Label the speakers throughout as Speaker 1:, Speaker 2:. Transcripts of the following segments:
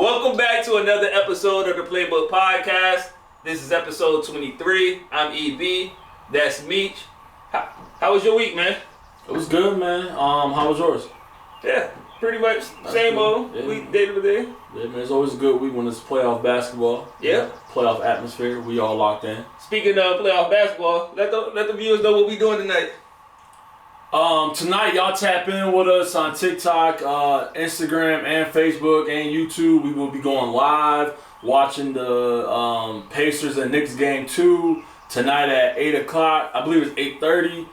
Speaker 1: Welcome back to another episode of the PlayBook Podcast. This is episode 23. I'm Eboi. That's Meech. How was your week, man?
Speaker 2: It was good, man. How was yours?
Speaker 1: Yeah, pretty much same old week, day to day.
Speaker 2: Yeah, man. It's always a good week when it's playoff basketball.
Speaker 1: Yeah.
Speaker 2: Playoff atmosphere. We all locked in.
Speaker 1: Speaking of playoff basketball, let the viewers know what we doing tonight.
Speaker 2: Tonight, y'all tap in with us on TikTok, Instagram, and Facebook, and YouTube. We will be going live, watching the Pacers and Knicks game 2 tonight at 8 o'clock. I believe it's 8:30.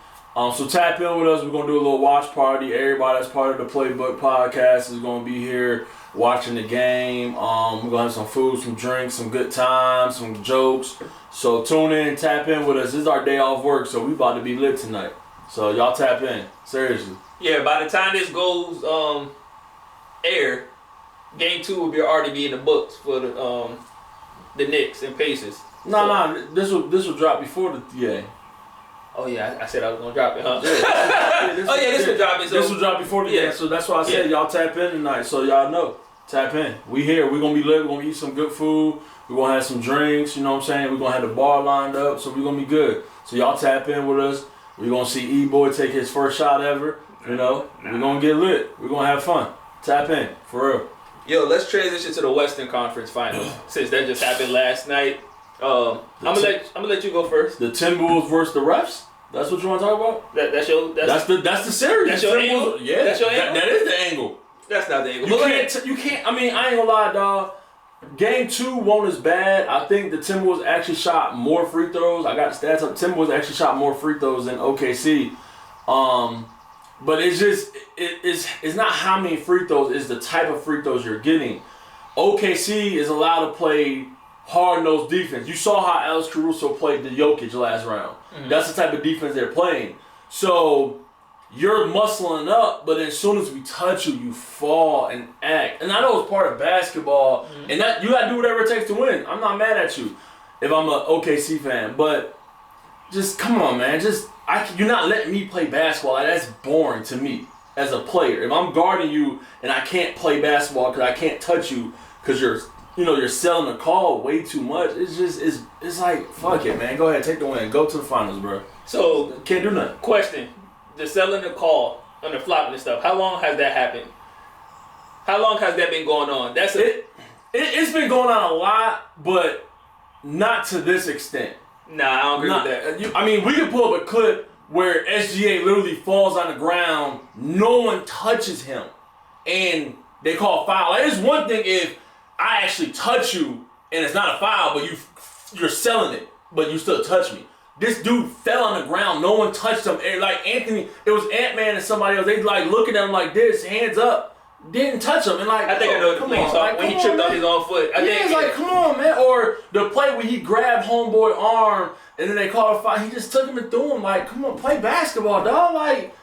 Speaker 2: So tap in with us. We're going to do a little watch party. Everybody that's part of the PlayBook Podcast is going to be here watching the game. We're going to have some food, some drinks, some good times, some jokes. So tune in, tap in with us. This is our day off work, so we about to be lit tonight. So y'all tap in, seriously. Yeah,
Speaker 1: by the time this goes air, game 2 will already be in the books for the Knicks and Pacers.
Speaker 2: This will drop before the game.
Speaker 1: Oh yeah, I said I was gonna drop it, huh?
Speaker 2: This
Speaker 1: will drop it. So.
Speaker 2: This will drop before the game, so that's why I said y'all tap in tonight, so y'all know. Tap in. We here. We're gonna be lit. We're gonna eat some good food. We're gonna have some drinks. You know what I'm saying? We're gonna have the bar lined up, so we're gonna be good. So y'all tap in with us. We're going to see Eboi take his first shot ever, you know. We're going to get lit. We're going to have fun. Tap in, for real.
Speaker 1: Yo, let's transition to the Western Conference Finals, since that just happened last night. I'm gonna let you go first.
Speaker 2: The Timberwolves versus the refs? That's what you want to talk about?
Speaker 1: That's
Speaker 2: the series.
Speaker 1: That's your angle?
Speaker 2: Yeah.
Speaker 1: That's your angle?
Speaker 2: That is the angle.
Speaker 1: That's not the angle.
Speaker 2: You can't, I ain't going to lie, dog. Game 2 won't as bad. I think the Timberwolves actually shot more free throws. I got stats up. Timberwolves actually shot more free throws than OKC. But it's just it's not how many free throws, it's the type of free throws you're getting. OKC is allowed to play hard-nosed defense. You saw how Alex Caruso played the Jokic last round. Mm-hmm. That's the type of defense they're playing. So you're muscling up, but as soon as we touch you, you fall and act. And I know it's part of basketball, and that you gotta do whatever it takes to win. I'm not mad at you if I'm an OKC fan, but just come on, man. You're not letting me play basketball. Like, that's boring to me as a player. If I'm guarding you and I can't play basketball because I can't touch you because you're selling the call way too much. It's like, fuck it, man. Go ahead, take the win. Go to the finals, bro.
Speaker 1: So
Speaker 2: can't do nothing.
Speaker 1: Question. The selling the call on the flopping and stuff. How long has that happened? How long has that been going on?
Speaker 2: It's been going on a lot, but not to this extent.
Speaker 1: Nah, I don't agree with that.
Speaker 2: We could pull up a clip where SGA literally falls on the ground, no one touches him, and they call foul. Like, it's one thing if I actually touch you and it's not a foul, but you're selling it, but you still touch me. This dude fell on the ground. No one touched him. Like Anthony, it was Ant-Man and somebody else. They like looking at him like this, hands up. Didn't touch him. And like,
Speaker 1: I think I know the play. So when he tripped on his own foot.
Speaker 2: It's like, come on, man. Or the play where he grabbed homeboy arm and then they called a foul. He just took him and threw him. Like, come on, play basketball, dog. Like,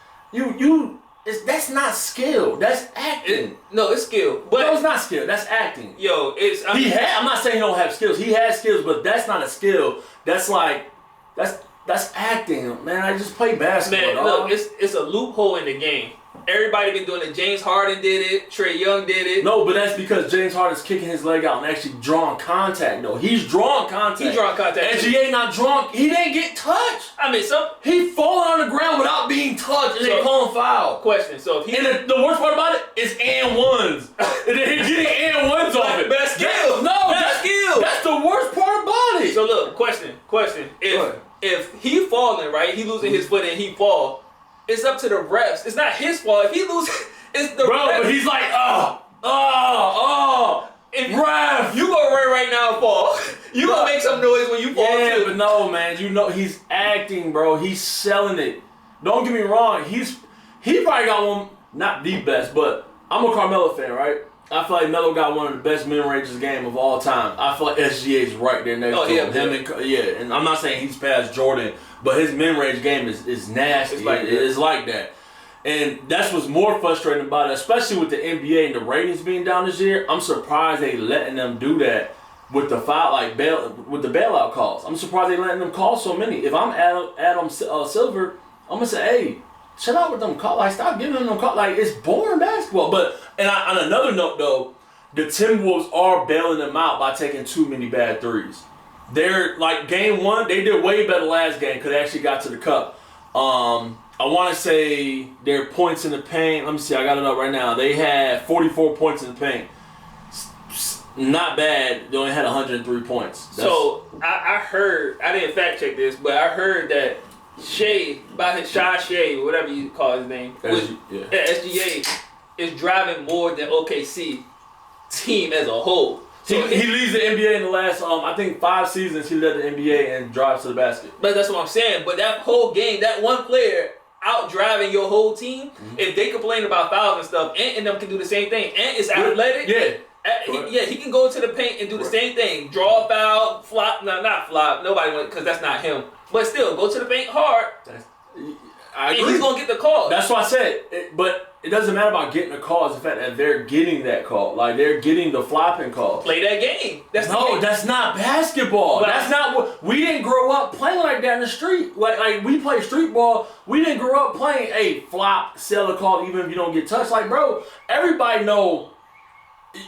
Speaker 2: that's not skill. That's acting.
Speaker 1: No, it's skill. But
Speaker 2: no, it's not skill. That's acting.
Speaker 1: Yo,
Speaker 2: I'm not saying he don't have skills. He has skills, but that's not a skill. That's like, that's acting, man. I just play basketball.
Speaker 1: Man, look, it's a loophole in the game. Everybody been doing it. James Harden did it. Trae Young did it.
Speaker 2: No, but that's because James Harden's kicking his leg out and actually drawing contact, though. He's drawing contact. SGA not drawn. He didn't get touched. He falling on the ground without being touched, and they call him foul.
Speaker 1: Question. So if he
Speaker 2: and the worst part about it is and ones. And then he's getting and ones off it.
Speaker 1: Best skill.
Speaker 2: That's skill. That's the worst part about it.
Speaker 1: So look, question. If he falling, right, he losing his foot and he fall, it's up to the refs. It's not his fault. If he loses, it's the refs.
Speaker 2: But he's like,
Speaker 1: If
Speaker 2: ref,
Speaker 1: you gonna run right now and fall. You gonna make some noise when you fall too.
Speaker 2: Yeah, but no, man. You know he's acting, bro. He's selling it. Don't get me wrong. He probably got one, not the best, but I'm a Carmelo fan, right? I feel like Melo got one of the best mid-ranges game of all time. I feel like SGA's right there next to him. And I'm not saying he's past Jordan, but his mid-range game is nasty. It's like that. And that's what's more frustrating about it, especially with the NBA and the ratings being down this year. I'm surprised they letting them do that with the with the bailout calls. I'm surprised they letting them call so many. If I'm Adam Silver, I'm gonna say, hey, chill out with them calls. Like, stop giving them calls. Like, it's boring basketball. But on another note though, the Timberwolves are bailing them out by taking too many bad threes. They're like game 1, they did way better last game because they actually got to the cup. I want to say their points in the paint. Let me see, I got it up right now. They had 44 points in the paint. Not bad. They only had 103 points.
Speaker 1: So I heard, I didn't fact check this, but I heard that Shea, whatever you call his name, SGA is driving more than OKC team as a whole. So
Speaker 2: he leads the NBA in the last, I think 5 seasons he led the NBA and drives to the basket.
Speaker 1: But that's what I'm saying. But that whole game, that one player out driving your whole team, if they complain about fouls and stuff, and them can do the same thing, and it's athletic.
Speaker 2: Yeah.
Speaker 1: He can go to the paint and do the same thing. Draw a foul, flop, not flop. Nobody went because that's not him. But still, go to the paint hard.
Speaker 2: I agree.
Speaker 1: And he's gonna get the call.
Speaker 2: That's what I said. But it doesn't matter about getting a call. It's the fact that they're getting that call. Like they're getting the flopping call.
Speaker 1: Play that game. That's
Speaker 2: not basketball.
Speaker 1: But
Speaker 2: that's not what we didn't grow up playing like that in the street. Like we play street ball. We didn't grow up playing. Hey, flop, sell a call, even if you don't get touched. Like bro, everybody know.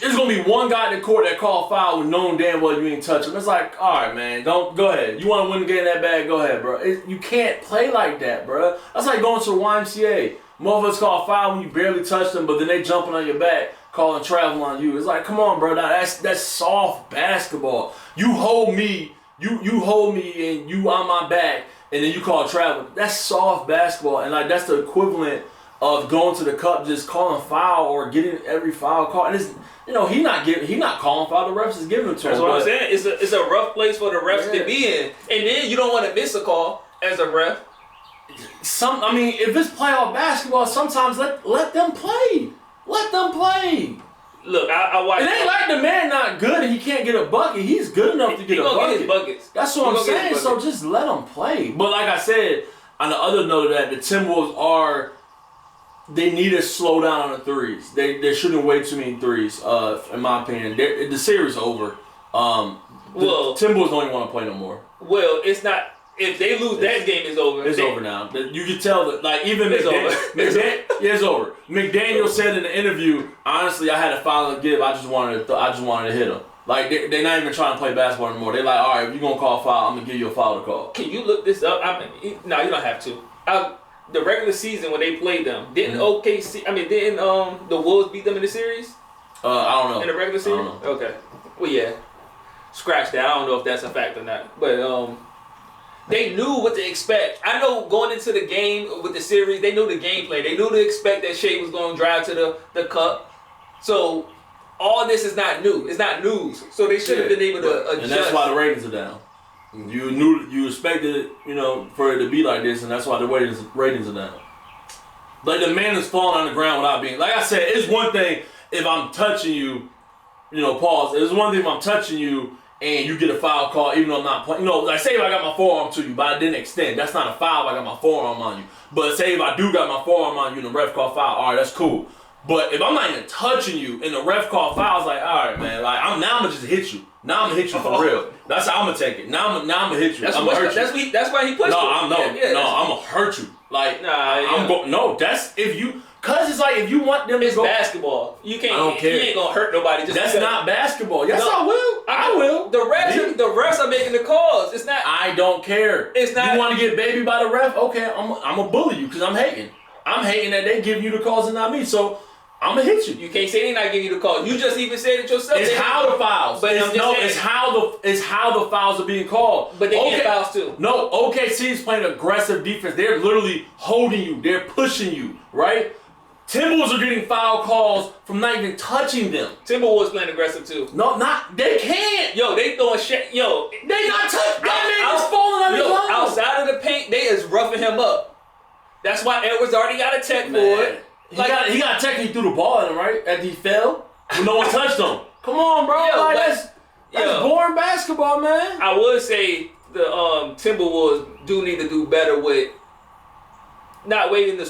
Speaker 2: There's gonna be one guy in the court that called foul with knowing damn well you ain't touching. It's like, all right, man, go ahead. You want to win the game that bad? Go ahead, bro. You can't play like that, bro. That's like going to the YMCA. Motherfuckers call foul when you barely touch them, but then they jumping on your back, calling travel on you. It's like, come on, bro. That's soft basketball. You hold me, you hold me, and you on my back, and then you call travel. That's soft basketball, and like that's the equivalent of going to the cup, just calling foul or getting every foul call. And it's, he not calling foul. The refs is giving it to him.
Speaker 1: That's what I'm saying. It's a rough place for the refs to be in, and then you don't want to miss a call as a ref.
Speaker 2: If it's playoff basketball, sometimes let them play. Let them play.
Speaker 1: Look, I watch.
Speaker 2: It ain't like the man not good and he can't get a bucket. He's good enough to get a bucket.
Speaker 1: Get his buckets.
Speaker 2: That's what I'm saying. So just let him play. But like I said, on the other note of that, the Timberwolves they need to slow down on the threes. They're shooting way too many threes, in my opinion. The series over. Timberwolves don't even want to play no more.
Speaker 1: Well, it's not. If they lose, that game is over.
Speaker 2: It's over now. You can tell that, like, even
Speaker 1: it's over.
Speaker 2: It's over. McDaniel said in the interview, honestly, I had a foul to give. I just wanted to hit him. Like, they're not even trying to play basketball anymore. They're like, all right, if you're going to call a foul, I'm going to give you a foul to call.
Speaker 1: Can you look this up? No, you don't have to. The regular season when they played them, didn't the Wolves beat them in the series?
Speaker 2: I don't know.
Speaker 1: In the regular series?
Speaker 2: I don't know.
Speaker 1: Okay. Well, yeah. Scratch that. I don't know if that's a fact or not. But they knew what to expect. I know going into the game with the series, they knew the gameplay. They knew to expect that Shea was going to drive to the cup. So all this is not new. It's not news. So they should have been able to adjust.
Speaker 2: And that's why the ratings are down. You expected it, for it to be like this, and that's why the ratings are down. Like the man is falling on the ground without being. Like I said, it's one thing if I'm touching you, pause. It's one thing if I'm touching you and you get a foul call, even though I'm not playing. Like say if I got my forearm to you, but I didn't extend. That's not a foul if I got my forearm on you. But say if I do got my forearm on you and the ref call foul, all right, that's cool. But if I'm not even touching you and the ref call foul, it's like, all right, man, like now I'm gonna just hit you. Now I'm gonna hit you for real. That's how I'm gonna take it. Now I'm gonna hit you. I'm gonna hurt you.
Speaker 1: That's why he pushed
Speaker 2: you. I'm gonna hurt you. Like that's if you. Cause it's like if you want them to go.
Speaker 1: It's basketball. You can't.
Speaker 2: I don't care.
Speaker 1: You ain't gonna hurt nobody.
Speaker 2: That's not basketball. Yes, I will. I will.
Speaker 1: The refs are making the calls. It's not.
Speaker 2: I don't care.
Speaker 1: It's not.
Speaker 2: You want to get baby by the ref? Okay, I'm gonna bully you because I'm hating. I'm hating that they give you the calls and not me. So I'm gonna hit you.
Speaker 1: You can't say they're not giving you the call. You just even said it yourself.
Speaker 2: It's how the fouls. But it's how the fouls are being called.
Speaker 1: But they get fouls too.
Speaker 2: No, OKC is playing aggressive defense. They're literally holding you. They're pushing you. Right. Timberwolves are getting foul calls from not even touching them.
Speaker 1: Timberwolves playing aggressive too.
Speaker 2: No, they can't.
Speaker 1: Yo, they throwing shit. Yo,
Speaker 2: they not touching. That man is falling on his line.
Speaker 1: Outside of the paint, they is roughing him up. That's why Edwards already got a tech for it.
Speaker 2: He got a tech. He threw the ball at him, right? After he fell, when no one touched him. Come on, bro. That's boring basketball, man.
Speaker 1: I would say the Timberwolves do need to do better with not waiting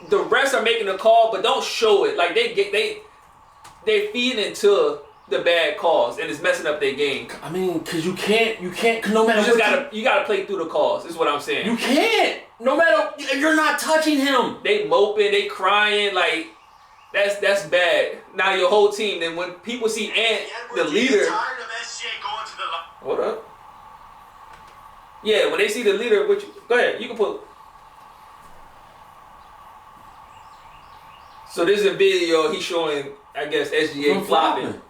Speaker 1: the refs are making a call, but don't show it. Like they feed into the bad calls, and it's messing up their game.
Speaker 2: I mean, cause you can't. No matter
Speaker 1: you gotta play through the calls. Is what I'm saying.
Speaker 2: You can't. No matter if you're not touching him.
Speaker 1: They moping, they crying. Like That's bad. Now your whole team. Then when people see Ant, the leader. Hold up. Yeah, when they see the leader, which go ahead, you can pull. So this is a video he's showing, I guess, SGA flopping.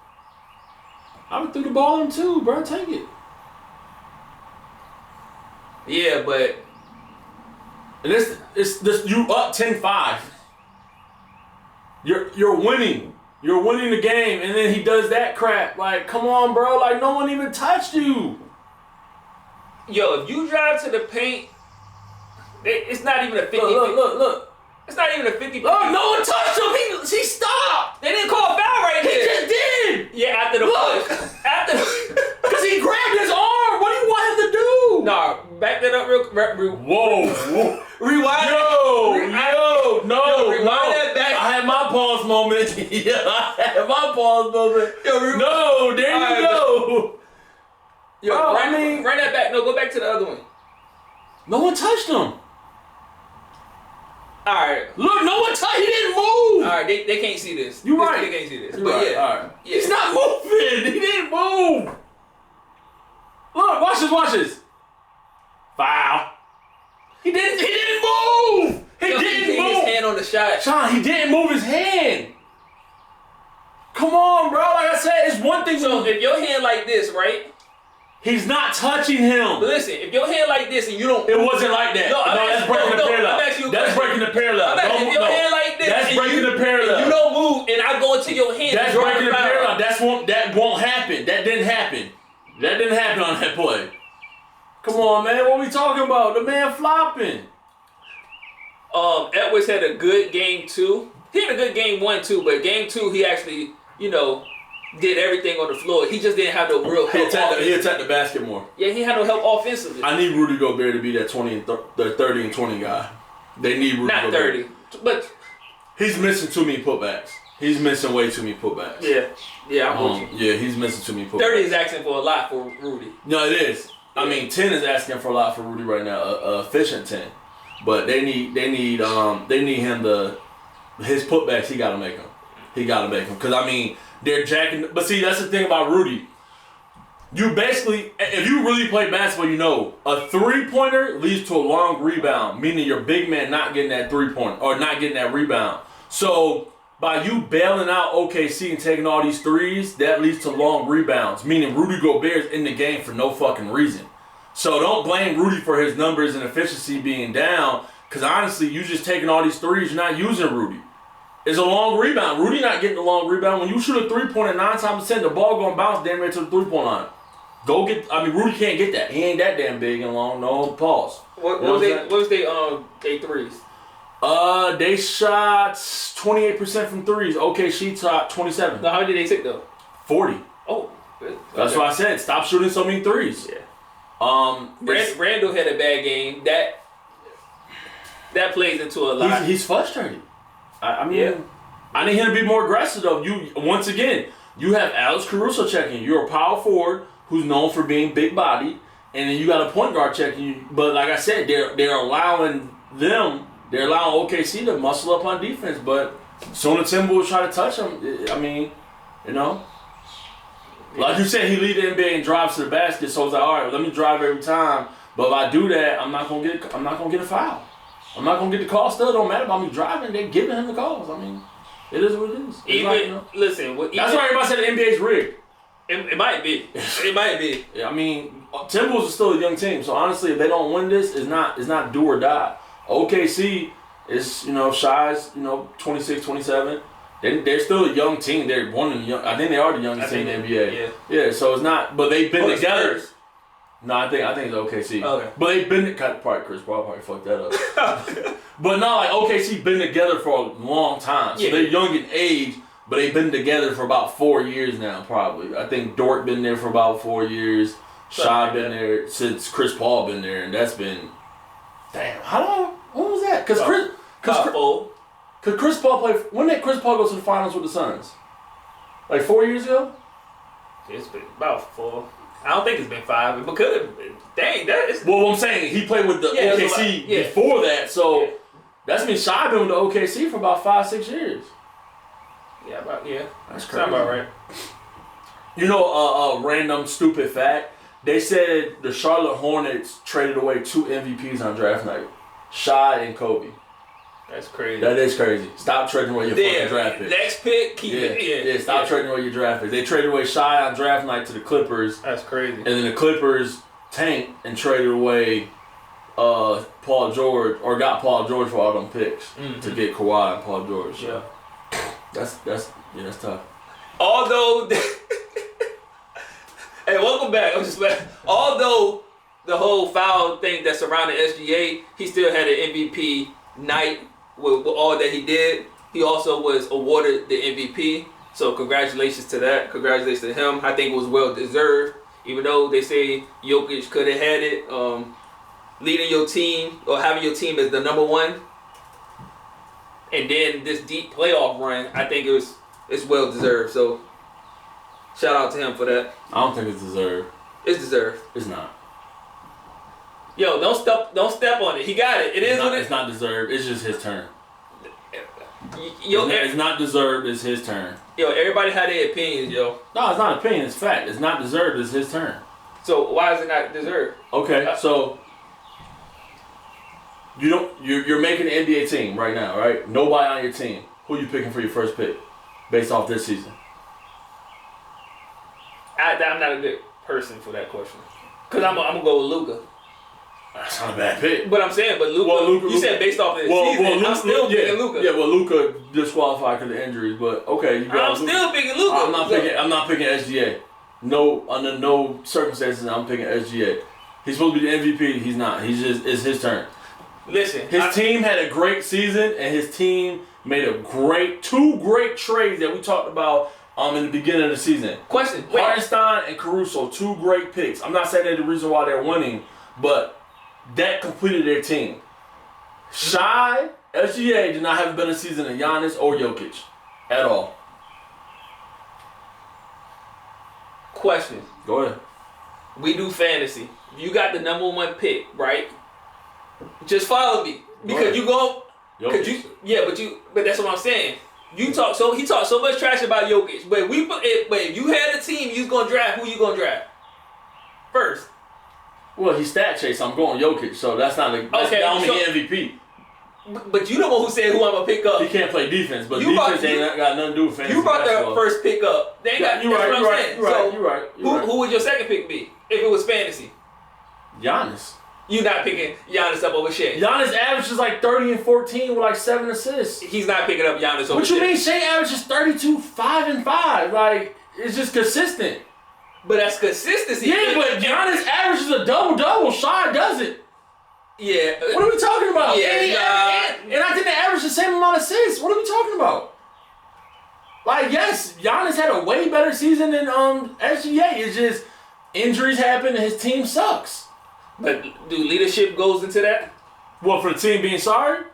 Speaker 2: I threw the ball in too, bro. Take it.
Speaker 1: Yeah, but
Speaker 2: and this you up 10-5. You're winning. You're winning the game, and then he does that crap. Like, come on, bro. Like, no one even touched you.
Speaker 1: Yo, if you drive to the paint, it's not even a 50.
Speaker 2: Look.
Speaker 1: It's not even a 50.
Speaker 2: Oh, no one touched him. He stopped.
Speaker 1: They didn't call a foul right there.
Speaker 2: He just did.
Speaker 1: Yeah, after the push.
Speaker 2: Because he grabbed his arm. What do you want him to do?
Speaker 1: Nah, back that up real.
Speaker 2: Whoa.
Speaker 1: Rewind.
Speaker 2: No.
Speaker 1: Rewind that back.
Speaker 2: I had my pause moment. Yeah, I had my pause moment. No, there you go.
Speaker 1: Yo, run that back. No, go back to the other one.
Speaker 2: No one touched him.
Speaker 1: Alright.
Speaker 2: Look, no one touched. He didn't move.
Speaker 1: Alright, they can't see this.
Speaker 2: You right.
Speaker 1: They can't see this.
Speaker 2: You're
Speaker 1: but
Speaker 2: right.
Speaker 1: Yeah.
Speaker 2: Alright.
Speaker 1: Yeah.
Speaker 2: He's not moving. He didn't move. Look, watch this. Foul. He didn't move. He didn't move.
Speaker 1: His hand on the shot.
Speaker 2: Sean, he didn't move his hand. Come on, bro. Like I said, it's one thing.
Speaker 1: So if your hand like this, right?
Speaker 2: He's not touching him.
Speaker 1: But listen, if your hand like this and you don't...
Speaker 2: It wasn't like that. No, that's breaking the parallel. That's breaking the parallel.
Speaker 1: If your hand like this...
Speaker 2: That's breaking the parallel.
Speaker 1: You don't move and I go into your hand...
Speaker 2: That's breaking the parallel. That won't happen. That didn't happen. That didn't happen on that play. Come on, man. What are we talking about? The man flopping.
Speaker 1: Edwards had a good game 2. He had a good game 1 too, but game 2 he actually, did everything on the floor. He just didn't have no real help.
Speaker 2: He attacked the basket more.
Speaker 1: Yeah, he had no help offensively.
Speaker 2: I need Rudy Gobert to be that 30 and 20 guy. They need Rudy Gobert.
Speaker 1: Not 30, but
Speaker 2: he's missing too many putbacks. He's missing way too many putbacks.
Speaker 1: Yeah, I'm with you.
Speaker 2: Yeah, he's missing too many putbacks.
Speaker 1: 30 is asking for a lot for Rudy.
Speaker 2: No, it is. I mean, 10 is asking for a lot for Rudy right now. A efficient 10, but they need him to his putbacks. He got to make them. Because I mean. They're jacking, but see, that's the thing about Rudy. You basically, if you really play basketball, a 3-pointer leads to a long rebound, meaning your big man not getting that 3-pointer or not getting that rebound. So by you bailing out OKC and taking all these threes, that leads to long rebounds, meaning Rudy Gobert is in the game for no fucking reason. So don't blame Rudy for his numbers and efficiency being down, because honestly, you just taking all these threes, you're not using Rudy. It's a long rebound. Rudy not getting the long rebound. When you shoot a 3-pointer 9 times out of 10, the ball gonna bounce damn near to the 3-point line. Rudy can't get that. He ain't that damn big and long. No, pause.
Speaker 1: What was they threes?
Speaker 2: They shot 28% from threes. Okay, she shot 27.
Speaker 1: No, how many did they take though?
Speaker 2: 40.
Speaker 1: Oh, good.
Speaker 2: That's why I said stop shooting so many threes.
Speaker 1: Yeah. Randall had a bad game. That plays into a lot.
Speaker 2: He's frustrated. I mean, I need him to be more aggressive though. Once again, you have Alex Caruso checking you. You're a power forward who's known for being big body, and then you got a point guard checking you. But like I said, they're allowing OKC to muscle up on defense. But soon the Timberwolves try to touch him. I mean, like you said, he lead the NBA in drives to the basket. So it's like, all right, let me drive every time. But if I do that, I'm not gonna get a foul. I'm not gonna get the call. Still, don't matter about me driving. They're giving him the calls. I mean, it is what it is.
Speaker 1: Listen,
Speaker 2: that's why everybody said the NBA's rigged.
Speaker 1: It might be. It might be.
Speaker 2: Yeah, I mean, Timberwolves is still a young team. So honestly, if they don't win this, it's not do or die. OKC is Shy's 26, 27. They're still a young team. They're one of the young. I think they are the youngest team in the NBA. Yeah. So it's not. But they've been together. No, I think it's OKC.
Speaker 1: Okay.
Speaker 2: But they've been probably Chris Paul probably fucked that up. But no, like OKC been together for a long time. So they're young in age, but they've been together for about 4 years now, probably. I think Dort been there for about 4 years. Shy been there since Chris Paul been there, and that's been how long? When was that? Because Chris Paul played. When did Chris Paul go to the finals with the Suns? Like 4 years ago?
Speaker 1: It's been about 4. I don't think it's been 5. It could have been. Dang, that is.
Speaker 2: Well, what I'm saying, he played with the OKC before that, so that's been Shy been with the OKC for about 5-6 years. That's crazy.
Speaker 1: Sound about right.
Speaker 2: You know, a random stupid fact. They said the Charlotte Hornets traded away 2 MVPs on draft night. Shai and Kobe.
Speaker 1: That's crazy.
Speaker 2: That is crazy. Stop trading away your fucking draft pick.
Speaker 1: Next pick, keep it.
Speaker 2: Yeah, stop trading away your draft pick. They traded away Shai on draft night to the Clippers.
Speaker 1: That's crazy.
Speaker 2: And then the Clippers tanked and traded away Paul George, or got Paul George for all them picks to get Kawhi and Paul George. So. That's tough.
Speaker 1: Although, hey, welcome back. I'm just laughing. Although the whole foul thing that surrounded SGA, he still had an MVP night with all that he did. He also was awarded the MVP. So congratulations to that. Congratulations to him. I think it was well deserved. Even though they say Jokic could have had it, leading your team or having your team as the number one, and then this deep playoff run, I think it's well deserved. So shout out to him for that.
Speaker 2: I don't think it's deserved.
Speaker 1: It's deserved.
Speaker 2: It's not.
Speaker 1: Yo, don't step on it. He got it.
Speaker 2: It's not deserved. It's just his turn. It's not deserved. It's his turn.
Speaker 1: Yo, everybody had their opinions, yo.
Speaker 2: No, it's not opinion. It's fact. It's not deserved. It's his turn.
Speaker 1: So why is it not deserved?
Speaker 2: Okay, so you're making an NBA team right now, right? Nobody on your team. Who you picking for your first pick, based off this season?
Speaker 1: I'm not a good person for that question, cause I'm gonna go with Luka.
Speaker 2: That's not a bad pick.
Speaker 1: But I'm saying, Luka, you said based off of the season. I'm still picking Luka.
Speaker 2: Yeah, well, Luka disqualified because of injuries, but okay, you got.
Speaker 1: I'm still picking Luka.
Speaker 2: I'm not picking SGA. No, under no circumstances, I'm picking SGA. He's supposed to be the MVP. He's not. It's his turn.
Speaker 1: Listen,
Speaker 2: his team had a great season, and his team made two great trades that we talked about in the beginning of the season.
Speaker 1: Question:
Speaker 2: Hartenstein and Caruso, 2 great picks. I'm not saying they're the reason why they're winning, but that completed their team. SGA did not have a better season than Giannis or Jokic at all.
Speaker 1: Question.
Speaker 2: Go ahead.
Speaker 1: We do fantasy. You got the number 1 pick, right? Just follow me because you go. But that's what I'm saying. He talked so much trash about Jokic, but if you had a team, you was gonna draft. Who you gonna draft first?
Speaker 2: Well, he's stat chase. I'm going Jokic, so that's not the MVP.
Speaker 1: But you the one who said who I'm gonna pick up.
Speaker 2: He can't play defense, but defense ain't got nothing to do with fantasy.
Speaker 1: You brought the first pick up. They ain't got.
Speaker 2: You're right.
Speaker 1: Who would your second pick be if it was fantasy?
Speaker 2: Giannis.
Speaker 1: You not picking Giannis up over Shea.
Speaker 2: Giannis averages like 30 and 14 with like 7 assists.
Speaker 1: He's not picking up Giannis over
Speaker 2: What you
Speaker 1: Shea.
Speaker 2: mean Shea averages 32, 5 and 5? Like, it's just consistent.
Speaker 1: But that's consistency.
Speaker 2: Yeah, but Giannis averages a double-double. Shai doesn't.
Speaker 1: Yeah.
Speaker 2: What are we talking about?
Speaker 1: Yeah,
Speaker 2: and I think they average the same amount of assists. What are we talking about? Like, yes, Giannis had a way better season than SGA. It's just injuries happen and his team sucks.
Speaker 1: But do leadership goes into that?
Speaker 2: What, for the team being sorry?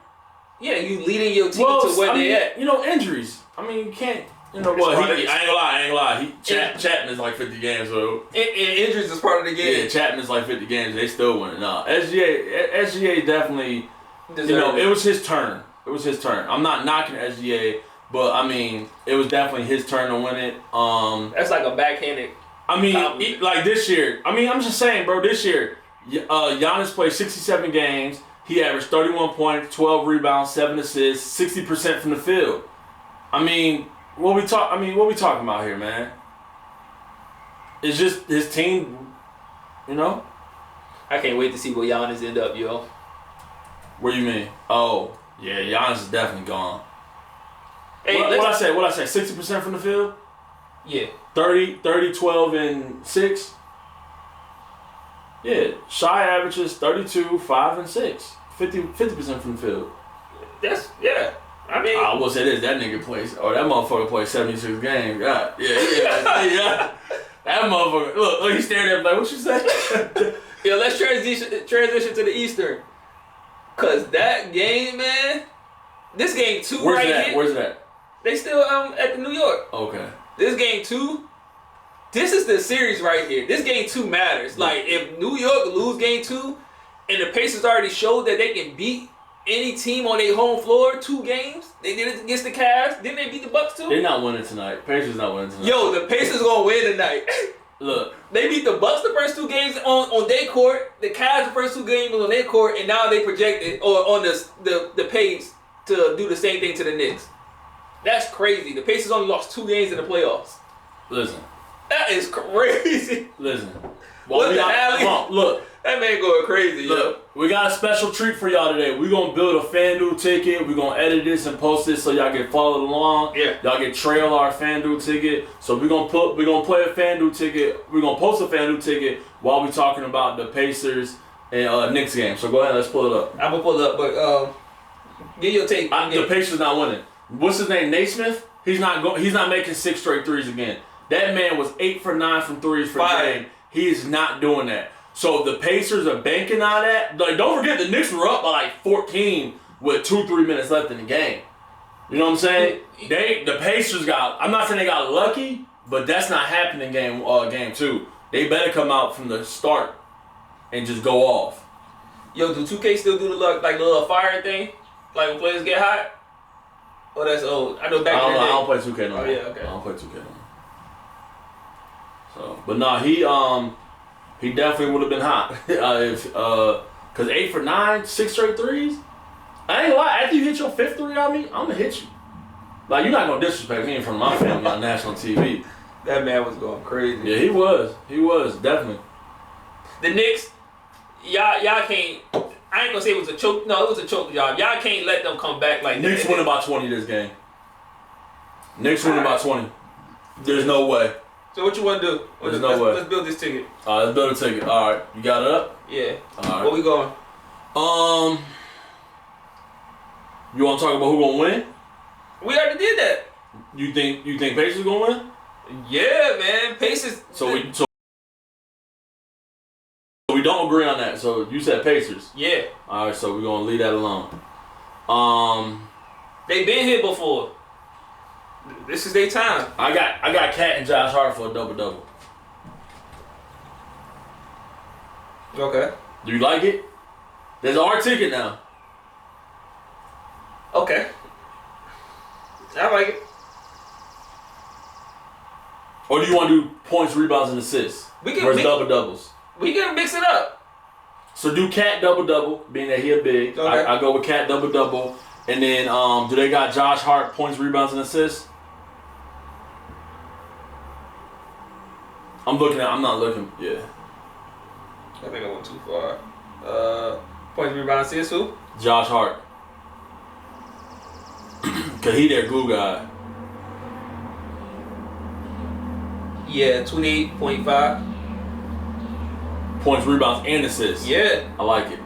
Speaker 1: Yeah, you leading your team to where they at.
Speaker 2: You know, injuries. I mean, you can't. You know what? I ain't gonna lie. Chapman's like 50 games, so.
Speaker 1: And injuries is part of the game.
Speaker 2: Yeah, Chapman's like 50 games. They still winning. No, SGA definitely.
Speaker 1: Deserved.
Speaker 2: You know, it was his turn. I'm not knocking SGA, but I mean, it was definitely his turn to win it.
Speaker 1: That's like a backhanded.
Speaker 2: I mean, like this year. I mean, I'm just saying, bro. This year, Giannis played 67 games. He averaged 31 points, 12 rebounds, 7 assists, 60% from the field. I mean. What we talking about here, man? It's just his team, you know?
Speaker 1: I can't wait to see where Giannis end up, yo.
Speaker 2: What do you mean? Oh, yeah, Giannis is definitely gone.
Speaker 1: Hey,
Speaker 2: what I say? 60% from the field?
Speaker 1: Yeah.
Speaker 2: 30, 12, and 6? Yeah, Shai averages 32, 5, and 6. 50% from the field.
Speaker 1: Yeah. I mean,
Speaker 2: I will say this: that nigga plays, that motherfucker plays 76 games. God, yeah. That motherfucker. Look, he stared at me like, what you say?
Speaker 1: Yeah, let's transition to the Eastern, cause that game, man. This game 2
Speaker 2: Where's
Speaker 1: right
Speaker 2: that?
Speaker 1: here.
Speaker 2: Where's that?
Speaker 1: They still at the New York.
Speaker 2: Okay.
Speaker 1: This game 2. This is the series right here. This game 2 matters. Like if New York lose game 2, and the Pacers already showed that they can beat any team on their home floor 2 games. They did it against the Cavs. Didn't they beat the Bucks too?
Speaker 2: They're not winning tonight. Pacers not winning tonight.
Speaker 1: Yo, the Pacers gonna win tonight.
Speaker 2: Look,
Speaker 1: they beat the Bucks the first 2 games on their court. The Cavs the first 2 games on their court, and now they projected or on the pace to do the same thing to the Knicks. That's crazy. The Pacers only lost 2 games in the playoffs.
Speaker 2: Listen.
Speaker 1: That is crazy.
Speaker 2: Listen.
Speaker 1: What the hell?
Speaker 2: Come on, look.
Speaker 1: That man going crazy,
Speaker 2: Look, we got a special treat for y'all today. We're going to build a FanDuel ticket. We're going to edit this and post this so y'all can follow along.
Speaker 1: Yeah.
Speaker 2: Y'all can trail our FanDuel ticket. So we're going to play a FanDuel ticket. We're going to post a FanDuel ticket while we're talking about the Pacers and Knicks game. So go ahead, let's pull it up.
Speaker 1: I'm going to pull it up, but give your take.
Speaker 2: The Pacers not winning. What's his name? Naismith? He's not making 6 straight threes again. That man was 8 for 9 from threes for the game. He is not doing that. So the Pacers are banking on that. Like, don't forget the Knicks were up by like 14 with 2-3 minutes left in the game. You know what I'm saying? The Pacers got. I'm not saying they got lucky, but that's not happening game 2. They better come out from the start and just go off.
Speaker 1: Yo, do 2K still do the little fire thing, like when players get hot? Oh, that's old. I know back in the day.
Speaker 2: I don't play 2K no more.
Speaker 1: Oh yeah, okay.
Speaker 2: I don't play 2K no more. So, but nah, he definitely would have been hot cause 8 for 9, 6 straight threes. I ain't gonna lie. After you hit your 5th 3 on me, I'm gonna hit you. Like, you're not gonna disrespect me in front of my family on national TV.
Speaker 1: That man was going crazy.
Speaker 2: Yeah, he was. He was definitely.
Speaker 1: The Knicks, y'all can't. I ain't gonna say it was a choke. No, it was a choke job. Y'all can't let them come back like
Speaker 2: Knicks winning by 20 this game. Knicks winning by 20. There's no way.
Speaker 1: So what you want to do?
Speaker 2: There's no way.
Speaker 1: Let's build this ticket.
Speaker 2: All right, let's build a ticket. All right, you got it up?
Speaker 1: Yeah.
Speaker 2: All right.
Speaker 1: Where we going?
Speaker 2: You want to talk about who gonna win?
Speaker 1: We already did that.
Speaker 2: You think Pacers gonna win?
Speaker 1: Yeah, man. Pacers.
Speaker 2: So we don't agree on that. So you said Pacers.
Speaker 1: Yeah.
Speaker 2: All right, so we're gonna leave that alone.
Speaker 1: They been here before. This is their time.
Speaker 2: I got Cat and Josh Hart for a double-double.
Speaker 1: Okay.
Speaker 2: Do you like it? There's our ticket now.
Speaker 1: Okay. I like it.
Speaker 2: Or do you want to do points, rebounds, and assists? Versus double-doubles.
Speaker 1: We can mix it up.
Speaker 2: So do Cat double-double, being that he a big.
Speaker 1: Okay.
Speaker 2: I go with Cat double-double. And then do they got Josh Hart points, rebounds, and assists? I'm not looking. Yeah.
Speaker 1: I think I went too far. Points, rebounds, assists, who?
Speaker 2: Josh Hart. Cause he their glue guy.
Speaker 1: Yeah, 28.5.
Speaker 2: Points, rebounds, and assists.
Speaker 1: Yeah.
Speaker 2: I like it.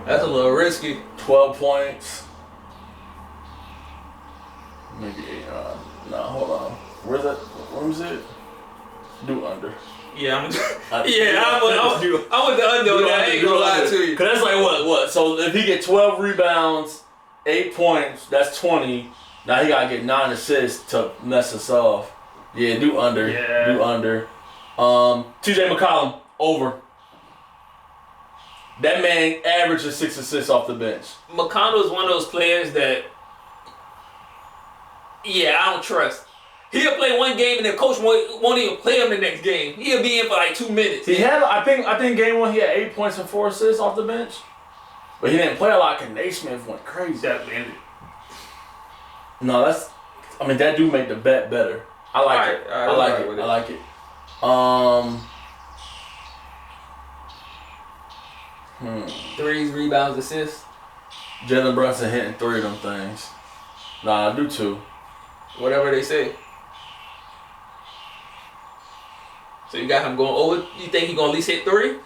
Speaker 1: That's a little risky.
Speaker 2: 12 points. Maybe 8. No, hold on. Where's that? Where is it? Do under.
Speaker 1: Yeah, I'm with the under on that. I ain't gonna lie to you.
Speaker 2: Cause that's like what? So if he get 12 rebounds, 8 points, that's 20. Now he gotta get 9 assists to mess us off. Yeah, do under.
Speaker 1: Yeah.
Speaker 2: Do under. TJ McCollum, over. That man averages 6 assists off the bench.
Speaker 1: McConnell is one of those players that, I don't trust. He'll play one game and the coach won't even play him the next game. He'll be in for like 2 minutes.
Speaker 2: He had, I think game 1 he had 8 points and 4 assists off the bench, but he didn't play a lot. Cause Naismith went crazy. No, that do make the bet better. I like it. I like it.
Speaker 1: Threes, rebounds, assists.
Speaker 2: Jalen Brunson hitting 3 of them things. Nah, I do 2.
Speaker 1: Whatever they say. So you got him going over. You think he gonna at least hit 3?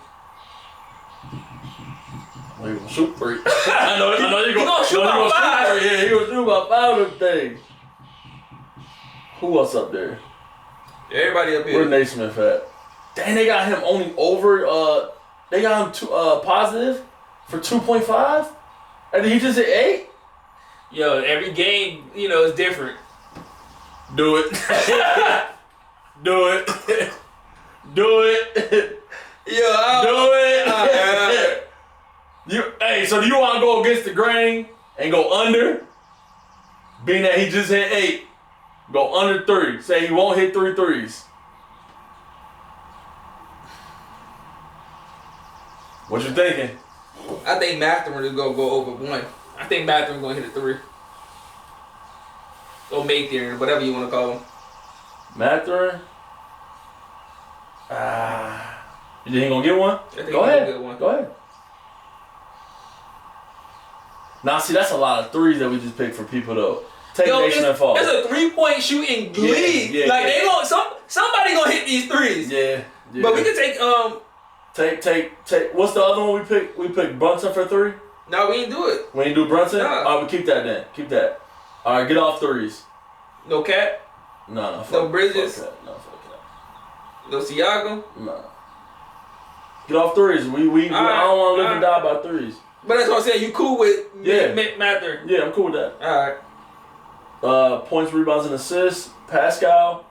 Speaker 2: Well, he gonna shoot 3. I know he
Speaker 1: gonna shoot about 5.
Speaker 2: Yeah, he gonna shoot about 5 of them things. Who else up there?
Speaker 1: Everybody up here.
Speaker 2: Where Naismith at? Dang, they got him only over. They got him positive for 2.5, and he just hit 8.
Speaker 1: Yo, every game, is different.
Speaker 2: Do it. Do it. Do it.
Speaker 1: Yo,
Speaker 2: do it. Hey, so do you want to go against the grain and go under? Being that he just hit 8, go under 3. Say he won't hit 3 threes. What you thinking?
Speaker 1: I think Mathurin is gonna go over 1. I think Mathurin gonna hit a 3. Or Mathurin, whatever you want to call him.
Speaker 2: Mathurin? You think he gonna get one? Go ahead.
Speaker 1: Get one.
Speaker 2: Go ahead. Now, see, that's a lot of threes that we just picked for people though. Take Nation and Fall.
Speaker 1: It's a 3-point shooting league.
Speaker 2: Yeah,
Speaker 1: like they gonna somebody gonna hit these threes.
Speaker 2: Yeah.
Speaker 1: But we can take
Speaker 2: Take. What's the other one we picked? We picked Brunson for 3.
Speaker 1: No, we didn't do it.
Speaker 2: We ain't do Brunson.
Speaker 1: Nah.
Speaker 2: All right, we keep that then. Keep that. All right, get off threes.
Speaker 1: No Cat.
Speaker 2: No.
Speaker 1: No Bridges.
Speaker 2: Fuck that. No, fuck that.
Speaker 1: No Siakam.
Speaker 2: No. Get off threes. I don't want to live and die by threes.
Speaker 1: But that's what I'm saying. You cool with Mathurin?
Speaker 2: Yeah, I'm cool with that.
Speaker 1: All
Speaker 2: right. Points, rebounds, and assists. Pascal.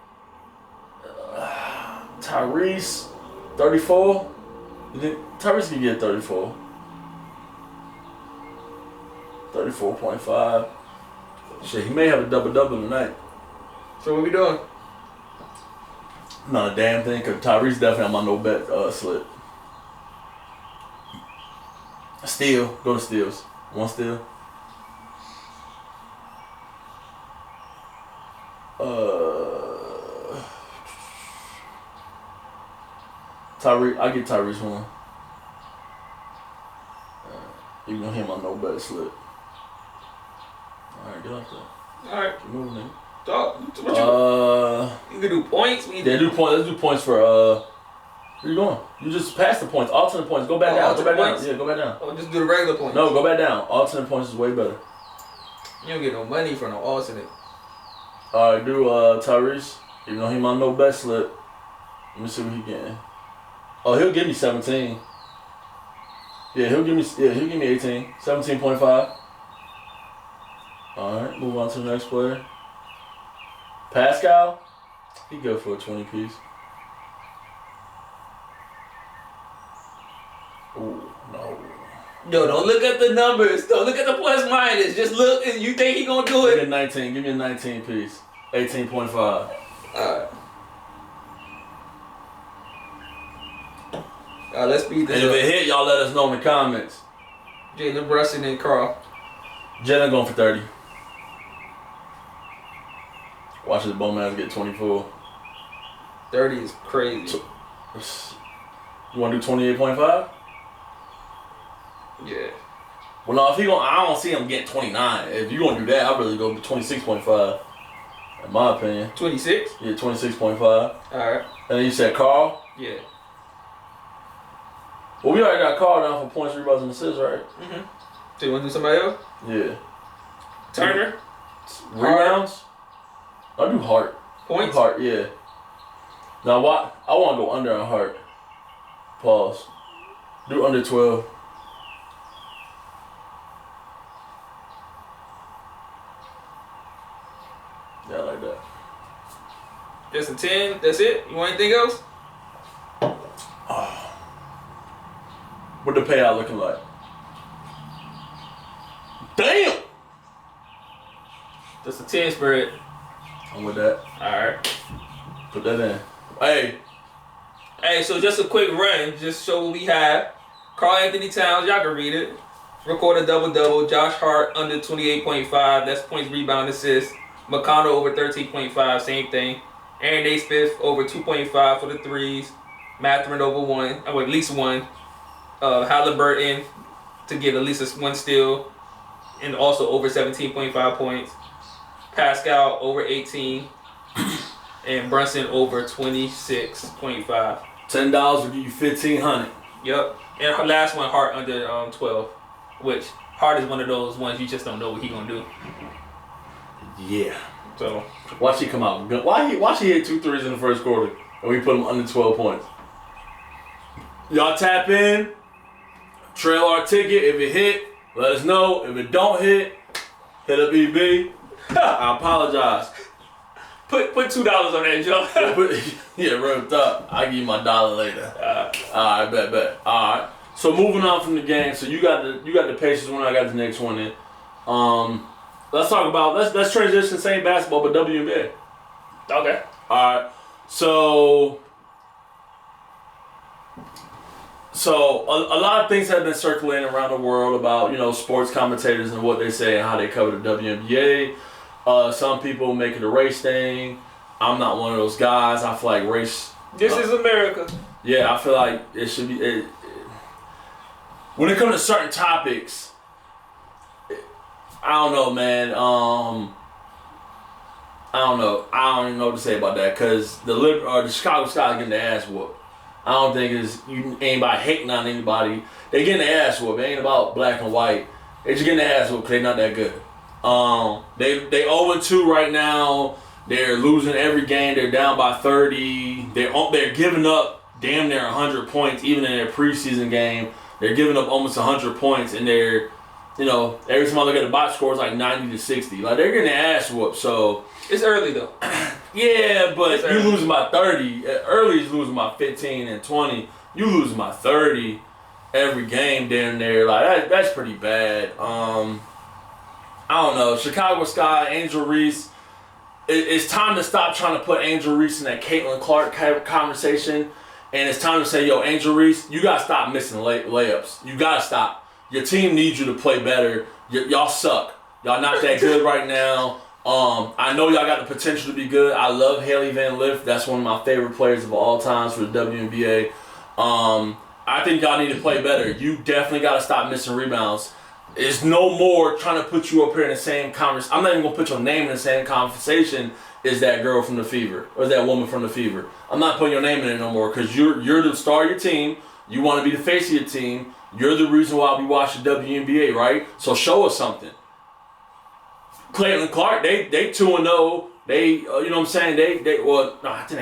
Speaker 2: Tyrese. 34. You think Tyrese can get 34? 34.5. Shit, he may have a double-double tonight.
Speaker 1: So what we doing?
Speaker 2: Not a damn thing, because Tyrese definitely on my no-bet slip. Steal. Go to steals. 1 steal. Tyrese, I get Tyrese 1. Even though him on no bet slip. Alright, get off there.
Speaker 1: Alright.
Speaker 2: Keep moving, nigga.
Speaker 1: You can do points.
Speaker 2: Do points. Let's do points for where you going? You just passed the points. Alternate points. Go back down. Go back down. Yeah, go back down.
Speaker 1: Oh, just do the regular points.
Speaker 2: No, go back down. Alternate points is way better.
Speaker 1: You don't get no money for no alternate.
Speaker 2: Alright, do Tyrese. Even though he on no bet slip. Let me see what he getting. Oh, he'll give me 17. Yeah, he'll give me 18. 17.5. Alright, move on to the next player. Pascal. He good for a 20 piece. Ooh, no.
Speaker 1: Yo, don't look at the numbers. Don't look at the plus minus. Just look and you think he gonna do it.
Speaker 2: Give me a 19 piece. 18.5.
Speaker 1: Alright. Let's beat this
Speaker 2: And if
Speaker 1: up.
Speaker 2: it hit, y'all let us know in the comments.
Speaker 1: Jalen Brunson and Carl.
Speaker 2: Jalen going for 30. Watch this bum ass get 24.
Speaker 1: 30 is crazy.
Speaker 2: You want to do 28.5?
Speaker 1: Yeah.
Speaker 2: Well, no, I don't see him getting 29. If you gonna do that, I'd really go 26.5. In my opinion.
Speaker 1: 26?
Speaker 2: Yeah, 26.5.
Speaker 1: Alright.
Speaker 2: And then you said Carl?
Speaker 1: Yeah.
Speaker 2: Well, we already got Carl down for points, rebounds, and assists, right?
Speaker 1: Mm-hmm. So you want to do somebody else?
Speaker 2: Yeah.
Speaker 1: Turner?
Speaker 2: Rebounds? I'll do Hart.
Speaker 1: Points?
Speaker 2: Hart, yeah. Now, I want to go under on Hart. Pause. Do under 12. Yeah, I like that.
Speaker 1: Just a 10? That's it? You want anything else?
Speaker 2: What the payout looking like? Damn!
Speaker 1: Just a 10 spread.
Speaker 2: I'm with that.
Speaker 1: Alright.
Speaker 2: Put that in. Hey,
Speaker 1: so just a quick run. Just show what we have. Karl Anthony Towns, y'all can read it. Record a double-double. Josh Hart under 28.5. That's points, rebound, assist. McConnell over 13.5. Same thing. Aaron Naismith over 2.5 for the threes. Mathurin over 1. At least 1. Halliburton to get at least 1 steal. And also over 17.5 points. Pascal over 18. And Brunson over 26.5.
Speaker 2: $10 will give you $1,500.
Speaker 1: Yep. And her last one, Hart under 12. Which Hart is one of those ones you just don't know what he gonna do.
Speaker 2: Yeah.
Speaker 1: So
Speaker 2: Watch he come out. Why she hit 2 threes in the first quarter and we put him under 12 points? Y'all tap in. Trail our ticket. If it hit, let us know. If it don't hit, hit up EB. I apologize.
Speaker 1: put $2 on that jump.
Speaker 2: Yeah, roped up. I'll give you my $1 later. Alright, bet. Alright. So moving on from the game, so you got the Pacers one, I got the Knicks one in. Let's talk about let's transition same basketball but WNBA.
Speaker 1: Okay.
Speaker 2: Alright. So a lot of things have been circulating around the world about, sports commentators and what they say and how they cover the WNBA. Some people make it a race thing. I'm not one of those guys. I feel like race.
Speaker 1: This is America.
Speaker 2: Yeah, I feel like it should be. When it comes to certain topics, I don't know, man. I don't know. I don't even know what to say about that because the Chicago Sky getting their ass whooped. I don't think it's anybody hating on anybody. They getting their ass whooped. It ain't about black and white. They just getting their ass whooped because they not that good. They 0-2 right now. They're losing every game. They're down by 30. They're giving up damn near 100 points even in their preseason game. They're giving up almost 100 points, and they're, every time I look at the box score, it's like 90 to 60. Like, they're getting their ass whooped, so.
Speaker 1: It's early, though.
Speaker 2: Yeah, but you losing by 30. Early is losing by 15 and 20. You losing by 30 every game down there. Like, that's pretty bad. I don't know. Chicago Sky, Angel Reese. It's time to stop trying to put Angel Reese in that Caitlin Clark conversation. And it's time to say, yo, Angel Reese, you got to stop missing layups. You got to stop. Your team needs you to play better. Y'all suck. Y'all not that good right now. I know y'all got the potential to be good. I love Haley Van Lith. That's one of my favorite players of all times for the WNBA. I think y'all need to play better. You definitely got to stop missing rebounds. It's no more trying to put you up here in the same conversation. I'm not even going to put your name in the same conversation as that girl from the Fever or that woman from the Fever. I'm not putting your name in it no more because you're the star of your team. You want to be the face of your team. You're the reason why we watch the WNBA, right? So show us something. Caitlin Clark, they 2-0. They, you know what I'm saying? I think they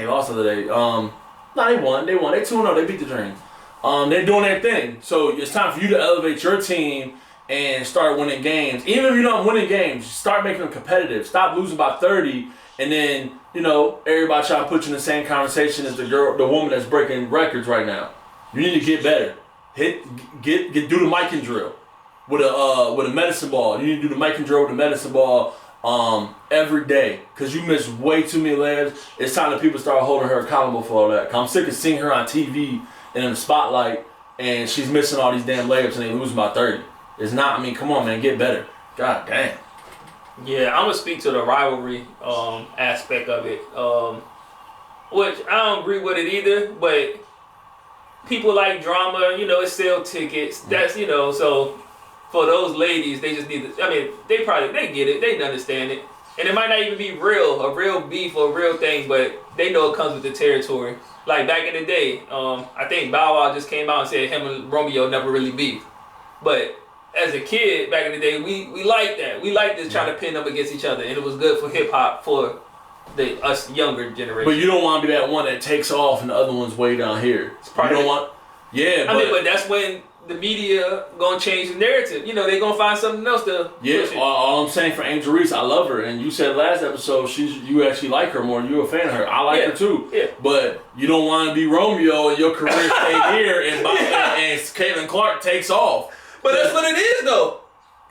Speaker 2: lost the other day. No, they won. They 2-0. They beat the Dream. They're doing their thing. So it's time for you to elevate your team and start winning games. Even if you're not winning games, start making them competitive. Stop losing by 30, and then everybody try to put you in the same conversation as the woman that's breaking records right now. You need to get better. Do the mic and drill with a medicine ball. You need to do the mic and drill with a medicine ball every day because you miss way too many layers. It's time that people start holding her accountable for all that. I'm sick of seeing her on TV and in the spotlight, and she's missing all these damn layups and they losing by 30. It's not. I mean, come on, man, get better. God damn.
Speaker 1: Yeah, I'm gonna speak to the rivalry aspect of it, which I don't agree with it either. But people like drama, it's sell tickets. That's so for those ladies, they just need to. I mean, they get it, they understand it, and it might not even be a real beef or a real thing, but they know it comes with the territory. Like back in the day, I think Bow Wow just came out and said him and Romeo never really beefed, but as a kid back in the day, we liked that. We liked this trying to pin them against each other, and it was good for hip hop for us younger generation.
Speaker 2: But you don't want to be that one that takes off and the other one's way down here. You don't want. Yeah,
Speaker 1: but that's when the media gonna change the narrative. They gonna find something else to.
Speaker 2: Yeah, all I'm saying for Angel Reese, I love her, and you said last episode you actually like her more. You're a fan of her. I like her too.
Speaker 1: Yeah.
Speaker 2: But you don't want to be Romeo and your career stay here, and Caitlin Clark takes off.
Speaker 1: But that's what it is, though.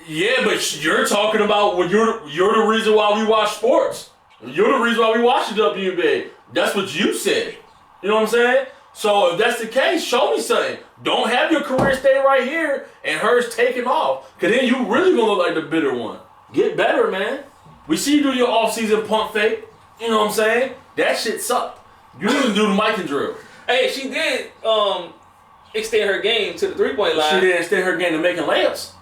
Speaker 2: Yeah, but you're talking about when you're the reason why we watch sports. You're the reason why we watch the WNBA. That's what you said. You know what I'm saying? So if that's the case, show me something. Don't have your career stay right here and hers taking off. Because then you really going to look like the bitter one. Get better, man. We see you do your off-season pump fake. You know what I'm saying? That shit sucked. You didn't do the mic and drill.
Speaker 1: Hey, she did extend her game to the three-point line.
Speaker 2: She didn't extend her game to making layups.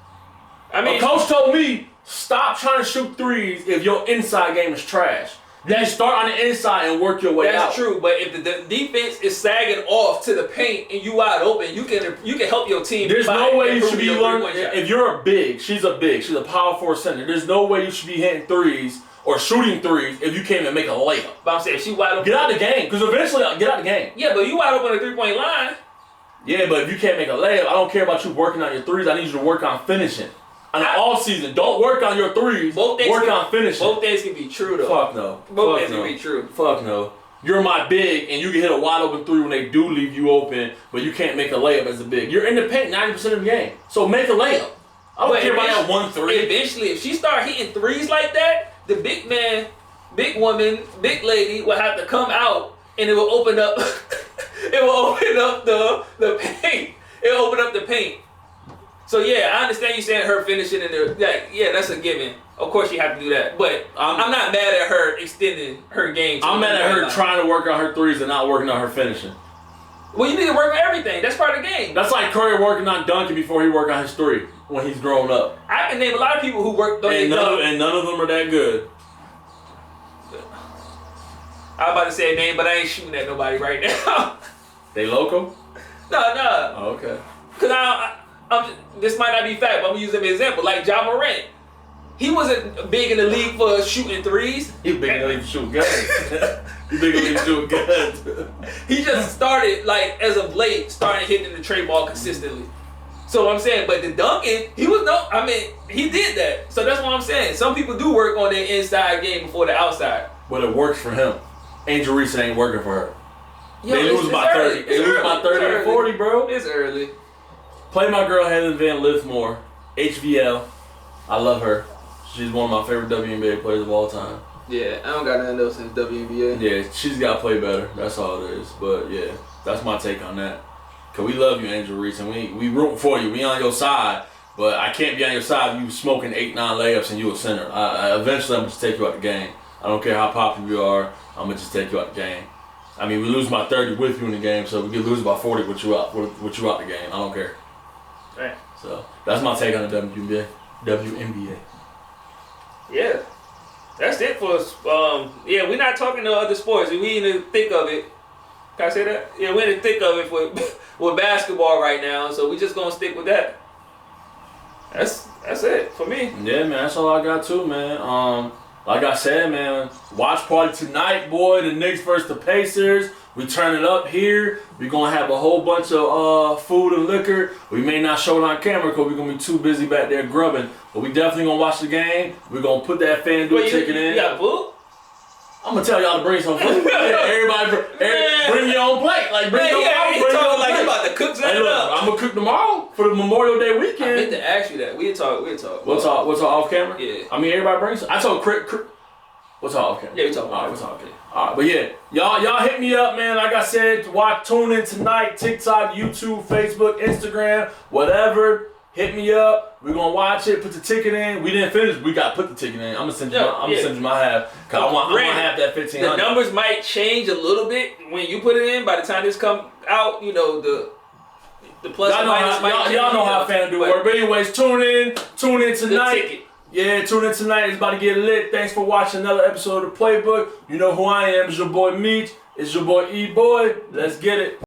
Speaker 2: I mean, a coach told me, stop trying to shoot threes if your inside game is trash. You can start on the inside and work your way out.
Speaker 1: That's true, but if the defense is sagging off to the paint and you wide open, you can help your team.
Speaker 2: There's no way you should be learning. If you're she's a power forward center. There's no way you should be hitting threes or shooting threes if you can't even make a layup.
Speaker 1: But I'm saying she wide open.
Speaker 2: Get out of the game, because eventually I'll get out of the game.
Speaker 1: Yeah, but you wide open on the three-point line.
Speaker 2: Yeah, but if you can't make a layup, I don't care about you working on your threes. I need you to work on finishing. All season, don't work on your threes. Work on finishing.
Speaker 1: Both things can be true, though.
Speaker 2: Fuck no.
Speaker 1: Both things can be true.
Speaker 2: Fuck no. you're my big, and you can hit a wide open three when they do leave you open, but you can't make a layup as a big. You're in the paint 90% of the game, so make a layup. I don't care about that 1-3.
Speaker 1: Eventually, if she start hitting threes like that, the big man, big woman, big lady will have to come out, and it will open up. It will open up the paint. It will open up the paint. So yeah, I understand you saying her finishing in the yeah, that's a given. Of course you have to do that, but I'm not mad at her extending her game.
Speaker 2: I'm mad at her trying to work on her threes and not working on her finishing.
Speaker 1: Well, you need to work on everything. That's part of the game.
Speaker 2: That's like Curry working on dunking before he work on his three when he's grown up.
Speaker 1: I can name a lot of people who work on
Speaker 2: and none of them are that good.
Speaker 1: I was about to say a name, but I ain't shooting at nobody right now.
Speaker 2: They local?
Speaker 1: No.
Speaker 2: Oh, okay.
Speaker 1: Cause this might not be fact, but I'm gonna use him as an example. Like Ja Morant. He wasn't big in the league for shooting threes.
Speaker 2: He was big in the league for shooting guns. He big in the league for shooting guns.
Speaker 1: He just started, like, as of late, started hitting the tray ball consistently. So what I'm saying, but the dunking, he did that. So that's what I'm saying. Some people do work on their inside game before the outside.
Speaker 2: But it works for him. Angel Reese ain't working for her.
Speaker 1: Yo,
Speaker 2: they lose by 30. They lose by 30 and 40, bro.
Speaker 1: It's early.
Speaker 2: Play my girl Helen Van Lithmore, HVL. I love her. She's one of my favorite WNBA players of all time.
Speaker 1: Yeah, I don't got nothing else in WNBA.
Speaker 2: Yeah, she's got to play better. That's all it is. But yeah, that's my take on that. Cause we love you, Angel Reese, and we rooting for you. We on your side, but I can't be on your side if you smoking 8-9 layups and you a center. Eventually, I'm gonna just take you out the game. I don't care how popular you are. I'm gonna just take you out the game. I mean, we lose by 30 with you in the game, so we could lose by 40 with you out the game. I don't care.
Speaker 1: Right.
Speaker 2: So that's my take on the WNBA.
Speaker 1: Yeah, that's it for us. Yeah, we're not talking to other sports. We in the thick of it. Can I say that? Yeah, we're in the thick of it with basketball right now, so we just gonna stick with that. That's it for me.
Speaker 2: Yeah, man, that's all I got too, man. Like I said, man, watch party tonight, boy. The Knicks versus the Pacers. We turn it up here. We're going to have a whole bunch of food and liquor. We may not show it on camera because we're going to be too busy back there grubbing. But we definitely going to watch the game. We're going to put that FanDuel ticket in.
Speaker 1: You got food?
Speaker 2: I'm going to tell y'all to bring some food. Everybody bring your own plate. Like, bring your own plate.
Speaker 1: Like you about to cook something up.
Speaker 2: I'm going to cook tomorrow for the Memorial Day weekend.
Speaker 1: I meant to ask you that. We'll talk.
Speaker 2: We'll talk off camera?
Speaker 1: Yeah.
Speaker 2: I mean, everybody brings some. I told Chris. We'll talk off camera.
Speaker 1: Yeah, we talk.
Speaker 2: All right, we'll talk. Okay. All right, but yeah, y'all hit me up, man. Like I said, tune in tonight. TikTok, YouTube, Facebook, Instagram, whatever. Hit me up. We're gonna watch it. Put the ticket in. We didn't finish. We got to put the ticket in. I'm gonna send you my half. Cause I want half that 1,500.
Speaker 1: The numbers might change a little bit when you put it in. By the time this come out, you know the plus and minus might change.
Speaker 2: Y'all know how FanDuel work. But anyways, tune in tonight.
Speaker 1: The ticket.
Speaker 2: Yeah, tune in tonight. It's about to get lit. Thanks for watching another episode of the Playbook. You know who I am. It's your boy Meech. It's your boy Eboi. Let's get it.